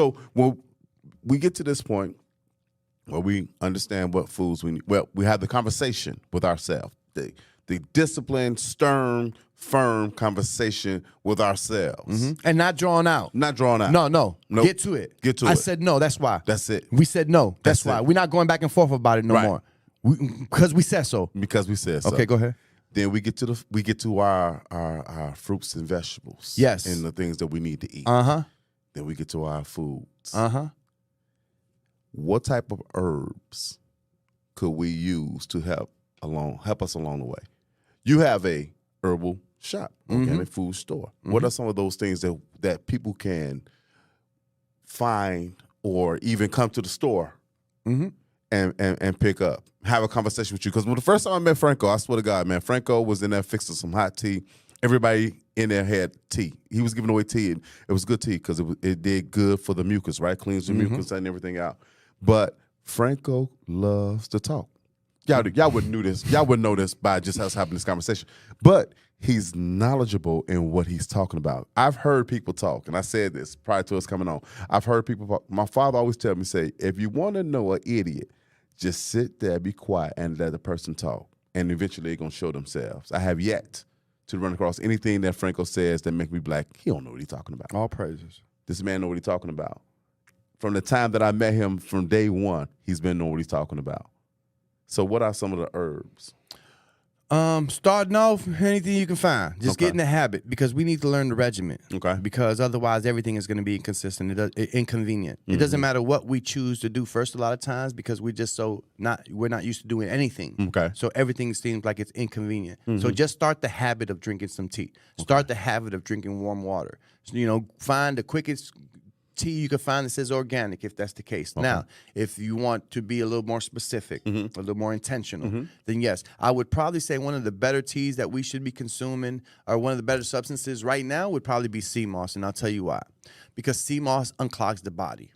So when we get to this point where we understand what foods we need, well, we have the conversation with ourselves, the disciplined, stern, firm conversation with ourselves. And not drawn out. Not drawn out. No. Nope. Get to it. Get to I it. said no, that's why. That's it. We said no, that's why. it. We're not going back and forth about it no Right. more. Because we said so. Because we said so. Okay, go ahead. Then we get to our fruits and vegetables. Yes. And the things that we need to eat. Then we get to our foods. What type of herbs could we use to help us along the way? You have a herbal shop, organic food store. What are some of those things that people can find or even come to the store and pick up? Have a conversation with you. Because when the first time I met Franco, I swear to God, man, Franco was in there fixing some hot tea. Everybody in there had tea. He was giving away tea, and it was good tea because it did good for the mucus, right? Cleans the mucus and everything out. But Franco loves to talk. Y'all wouldn't know this. Y'all wouldn't know this by just us having this conversation. But he's knowledgeable in what he's talking about. I've heard people talk, and I said this prior to us coming on. I've heard people talk. My father always tell me, say, if you want to know an idiot, just sit there, be quiet, and let the person talk. And eventually they're going to show themselves. I have yet to run across anything that Franco says that make me black. He don't know what he's talking about. All praises. This man know what he's talking about. From the time that I met him, from day one, he's been knowing what he's talking about. So what are some of the herbs? Starting off, anything you can find. Just get in the habit, because we need to learn the regimen. Okay. Because otherwise everything is going to be inconsistent, inconvenient. It doesn't matter what we choose to do first a lot of times, because we're just we're not used to doing anything. Okay. So everything seems like it's inconvenient. So just start the habit of drinking some tea. Start the habit of drinking warm water. So, find the quickest tea you can find that says organic, if that's the case. Now, if you want to be a little more specific, a little more intentional, then yes, I would probably say one of the better teas that we should be consuming, or one of the better substances right now, would probably be sea moss, and I'll tell you why. Because sea moss unclogs the body.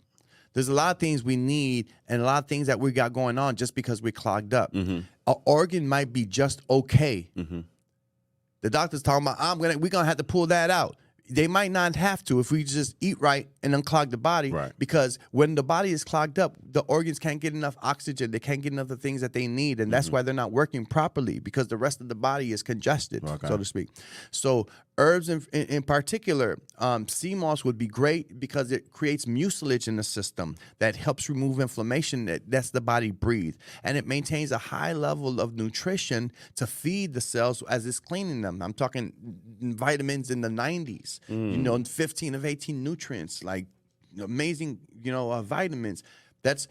There's a lot of things we need and a lot of things that we got going on just because we're clogged up. An organ might be just okay. The doctor's talking about, we're gonna have to pull that out. They might not have to if we just eat right and unclog the body. Right. Because when the body is clogged up, the organs can't get enough oxygen. They can't get enough of the things that they need. And that's why they're not working properly, because the rest of the body is congested, so to speak. So herbs in particular, sea moss would be great because it creates mucilage in the system that helps remove inflammation that lets the body breathe. And it maintains a high level of nutrition to feed the cells as it's cleaning them. I'm talking vitamins in the 90s. 15 of 18 nutrients, like amazing, vitamins. That's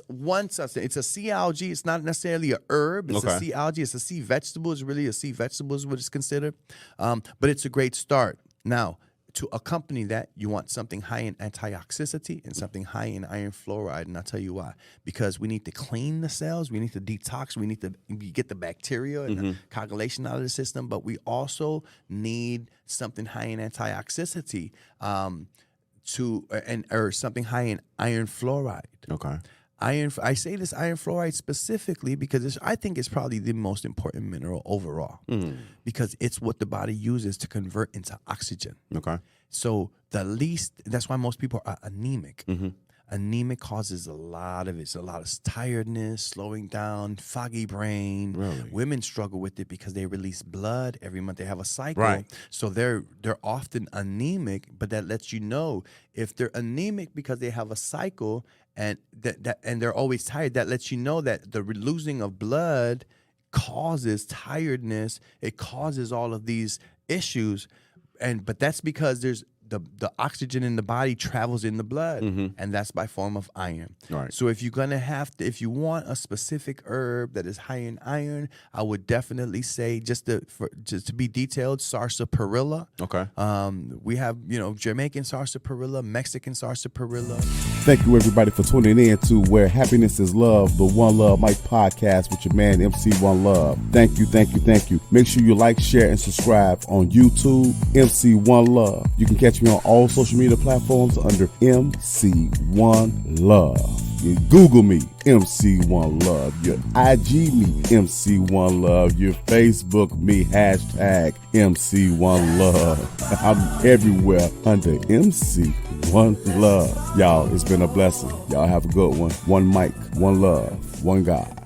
one substance. It's a sea algae. It's not necessarily a herb. It's a sea algae. It's a sea vegetable. It's really a sea vegetable is what it's considered. But it's a great start. Now, to accompany that, you want something high in antioxidity and something high in iron fluoride. And I'll tell you why. Because we need to clean the cells. We need to detox. We need to get the bacteria and the coagulation out of the system. But we also need something high in antioxidity or something high in iron fluoride. Okay. I say this iron fluoride specifically because I think it's probably the most important mineral overall, because it's what the body uses to convert into oxygen. Okay. So that's why most people are anemic. Anemic causes a lot of it. It's a lot of tiredness, slowing down, foggy brain. Really? Women struggle with it because they release blood every month. They have a cycle. Right. So they're often anemic, but that lets you know if they're anemic because they have a cycle and and they're always tired, that lets you know that the losing of blood causes tiredness. It causes all of these issues. But that's because there's the oxygen in the body travels in the blood, and that's by form of iron. Right. So if you're gonna if you want a specific herb that is high in iron, I would definitely say just to be detailed, sarsaparilla. Okay. We have Jamaican sarsaparilla, Mexican sarsaparilla. Thank you everybody for tuning in to Where Happiness is Love, the One Love Mike podcast with your man MC One Love. Thank you. Make sure you like, share, and subscribe on YouTube, MC One Love. You can catch me on all social media platforms under MC1 Love. You Google me, MC1 Love. Your IG me, MC1 Love. Your Facebook me, #MC1 Love. I'm everywhere under MC1 one love. Y'all, it's been a blessing. Y'all have a good one. One mic, one love, one God.